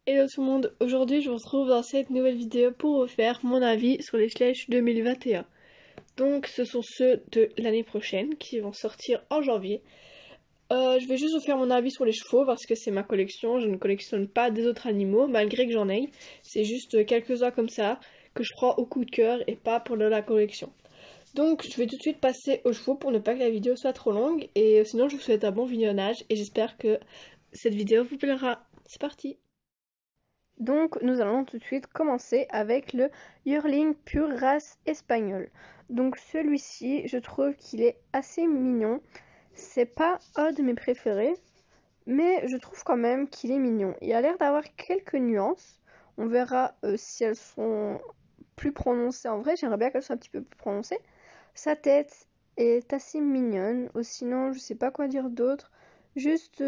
Hello tout le monde, aujourd'hui je vous retrouve dans cette nouvelle vidéo pour vous faire mon avis sur les Schleich 2021. Donc ce sont ceux de l'année prochaine qui vont sortir en janvier. Je vais juste vous faire mon avis sur les chevaux parce que c'est ma collection, je ne collectionne pas des autres animaux malgré que j'en ai. C'est juste quelques-uns comme ça que je prends au coup de cœur et pas pour de la collection. Donc je vais tout de suite passer aux chevaux pour ne pas que la vidéo soit trop longue et sinon je vous souhaite un bon visionnage et j'espère que cette vidéo vous plaira. C'est parti! Donc nous allons tout de suite commencer avec le Yearling pure race espagnole. Donc celui-ci, je trouve qu'il est assez mignon. C'est pas un de mes préférés, mais je trouve quand même qu'il est mignon. Il a l'air d'avoir quelques nuances. On verra si elles sont plus prononcées en vrai. J'aimerais bien qu'elles soient un petit peu plus prononcées. Sa tête est assez mignonne. Ou sinon, je sais pas quoi dire d'autre. Juste,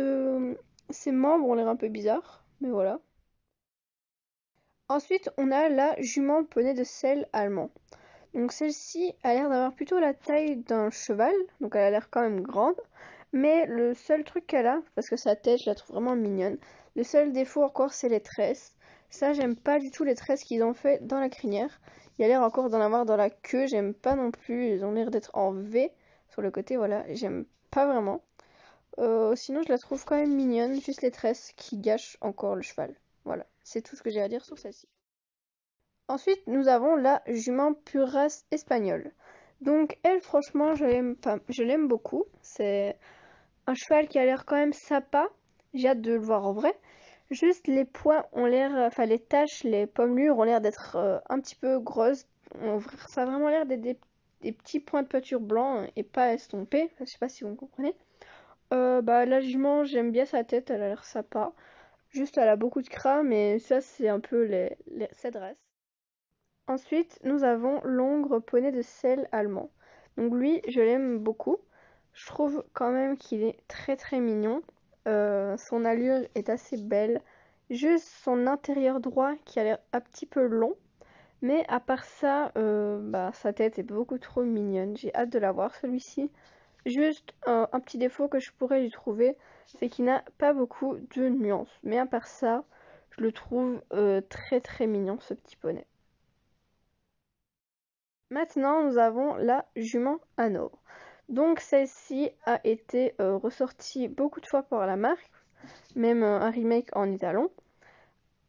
ses membres ont l'air un peu bizarres, mais voilà. Ensuite, on a la jument poney de selle allemand. Donc celle-ci a l'air d'avoir plutôt la taille d'un cheval, donc elle a l'air quand même grande. Mais le seul truc qu'elle a, parce que sa tête, je la trouve vraiment mignonne, le seul défaut encore, c'est les tresses. Ça, j'aime pas du tout les tresses qu'ils ont fait dans la crinière. Il y a l'air encore d'en avoir dans la queue, j'aime pas non plus. Ils ont l'air d'être en V sur le côté, voilà, j'aime pas vraiment. Sinon, je la trouve quand même mignonne, juste les tresses qui gâchent encore le cheval. Voilà, c'est tout ce que j'ai à dire sur celle-ci. Ensuite, nous avons la jument pure race espagnole. Donc elle, franchement, je l'aime beaucoup. C'est un cheval qui a l'air quand même sympa. J'ai hâte de le voir en vrai. Juste les points ont l'air, enfin les taches, les pommures ont l'air d'être un petit peu grosses. Ça a vraiment l'air d'être des petits points de pâture blancs et pas estompés. Je sais pas si vous me comprenez. La jument, j'aime bien sa tête, elle a l'air sympa. Juste, elle a beaucoup de crâne, mais ça, c'est un peu cette race. Ensuite, nous avons l'Hongre poney de selle allemand. Donc lui, je l'aime beaucoup. Je trouve quand même qu'il est très très mignon. Son allure est assez belle. Juste son intérieur droit qui a l'air un petit peu long. Mais à part ça, sa tête est beaucoup trop mignonne. J'ai hâte de la voir celui-ci. Juste un petit défaut que je pourrais lui trouver, c'est qu'il n'a pas beaucoup de nuances. Mais à part ça, je le trouve très très mignon ce petit poney. Maintenant, nous avons la jument Hanovre. Donc celle-ci a été ressortie beaucoup de fois par la marque, même un remake en italien.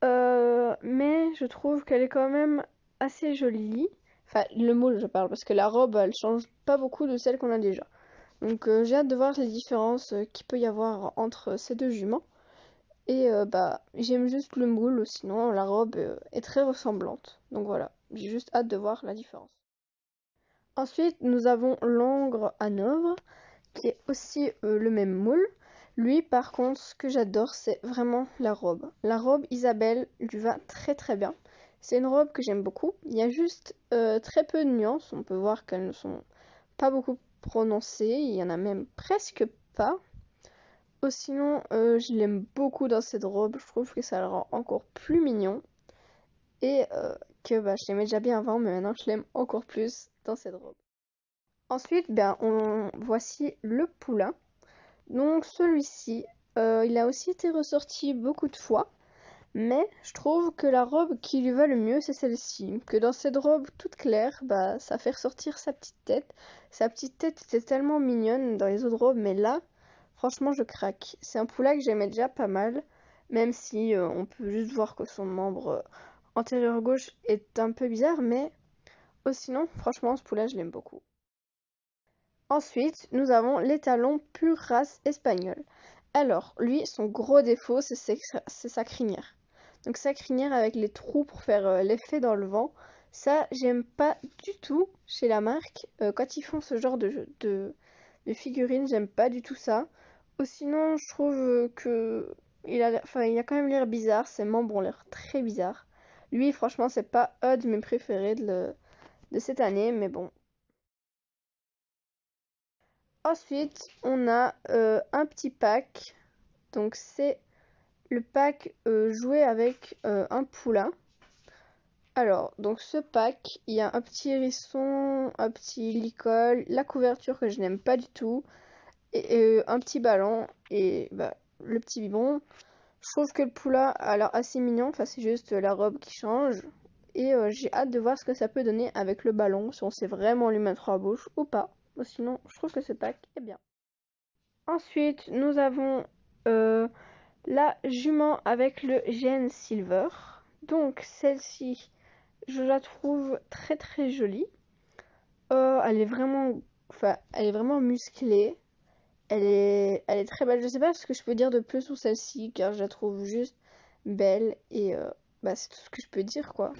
Mais je trouve qu'elle est quand même assez jolie. Enfin, le moule, je parle, parce que la robe, elle change pas beaucoup de celle qu'on a déjà. Donc j'ai hâte de voir les différences qu'il peut y avoir entre ces deux juments. Et j'aime juste le moule, sinon la robe est très ressemblante. Donc voilà, j'ai juste hâte de voir la différence. Ensuite, nous avons l'Hongre Hanovre, qui est aussi le même moule. Lui, par contre, ce que j'adore, c'est vraiment la robe. La robe Isabelle lui va très très bien. C'est une robe que j'aime beaucoup. Il y a juste très peu de nuances. On peut voir qu'elles ne sont pas beaucoup prononcées. Il y en a même presque pas. Sinon, je l'aime beaucoup dans cette robe. Je trouve que ça le rend encore plus mignon. Et je l'aimais déjà bien avant, mais maintenant je l'aime encore plus dans cette robe. Ensuite, voici le poulain. Donc celui-ci, il a aussi été ressorti beaucoup de fois, mais je trouve que la robe qui lui va le mieux, c'est celle-ci. Que dans cette robe toute claire, ça fait ressortir sa petite tête. Sa petite tête était tellement mignonne dans les autres robes, mais là, franchement, je craque. C'est un poulain que j'aimais déjà pas mal, même si on peut juste voir que son membre antérieur gauche est un peu bizarre, mais sinon, franchement, ce poulain, je l'aime beaucoup. Ensuite, nous avons l'étalon pure race espagnole. Alors, lui, son gros défaut, c'est sa crinière. Donc sa crinière avec les trous pour faire l'effet dans le vent, ça, j'aime pas du tout chez la marque. Quand ils font ce genre de figurines, j'aime pas du tout ça. Ou sinon, je trouve que il a quand même l'air bizarre. Ses membres ont l'air très bizarres. Lui, franchement, c'est pas un de mes préférés de cette année, mais bon. Ensuite, on a un petit pack. Donc c'est le pack joué avec un poulain. Alors, donc ce pack, il y a un petit hérisson, un petit licol, la couverture que je n'aime pas du tout, et un petit ballon, et le petit biberon. Je trouve que le poula a l'air assez mignon, enfin c'est juste la robe qui change. Et j'ai hâte de voir ce que ça peut donner avec le ballon, si on sait vraiment lui mettre en bouche ou pas. Sinon, je trouve que ce pack est bien. Ensuite, nous avons la jument avec le gène silver. Donc celle-ci, je la trouve très très jolie. Elle est vraiment musclée. Elle est très belle. Je sais pas ce que je peux dire de plus sur celle-ci, car je la trouve juste belle et c'est tout ce que je peux dire quoi.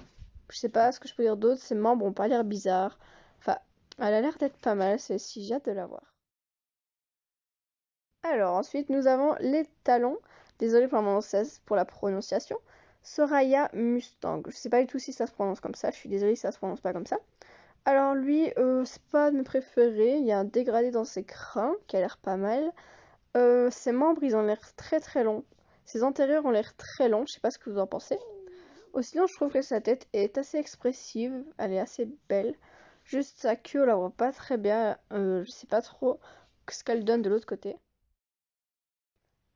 Je sais pas ce que je peux dire d'autre. Ses membres ont pas l'air bizarres. Enfin, elle a l'air d'être pas mal celle-ci. J'ai hâte de la voir. Alors ensuite, nous avons les talons. Désolée pour la prononciation. Soraya Mustang. Je sais pas du tout si ça se prononce comme ça. Je suis désolée si ça se prononce pas comme ça. Alors lui, c'est pas de mes préférés. Il y a un dégradé dans ses crins qui a l'air pas mal. Ses membres, ils ont l'air très très longs. Ses antérieurs ont l'air très longs. Je sais pas ce que vous en pensez. Sinon, je trouve que sa tête est assez expressive. Elle est assez belle. Juste sa queue, on la voit pas très bien. Je sais pas trop ce qu'elle donne de l'autre côté.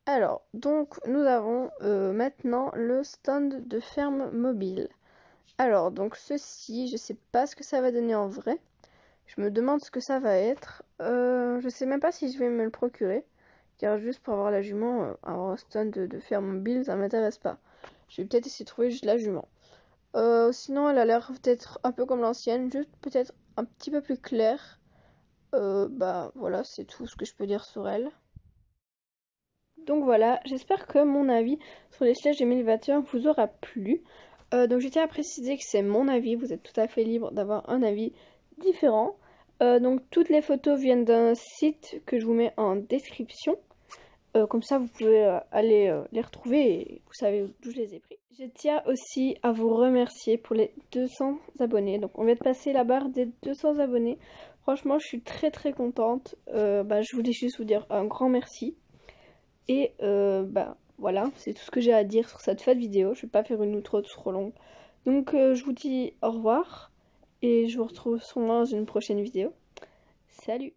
Alors, donc, nous avons maintenant le stand de ferme mobile. Alors, donc ceci, je sais pas ce que ça va donner en vrai. Je me demande ce que ça va être. Je sais même pas si je vais me le procurer. Car juste pour avoir la jument, avoir un stand de ferme mobile, ça m'intéresse pas. Je vais peut-être essayer de trouver juste la jument. Sinon, elle a l'air peut-être un peu comme l'ancienne, juste peut-être un petit peu plus claire. Voilà, c'est tout ce que je peux dire sur elle. Donc voilà, j'espère que mon avis sur les Sledge 2021 vous aura plu. Donc je tiens à préciser que c'est mon avis, vous êtes tout à fait libre d'avoir un avis différent. Donc toutes les photos viennent d'un site que je vous mets en description. Comme ça vous pouvez aller les retrouver et vous savez d'où je les ai pris. Je tiens aussi à vous remercier pour les 200 abonnés. Donc on vient de passer la barre des 200 abonnés. Franchement je suis très très contente. Je voulais juste vous dire un grand merci. Et voilà, c'est tout ce que j'ai à dire sur cette fête vidéo. Je vais pas faire une outro trop longue. Donc je vous dis au revoir et je vous retrouve sûrement dans une prochaine vidéo. Salut!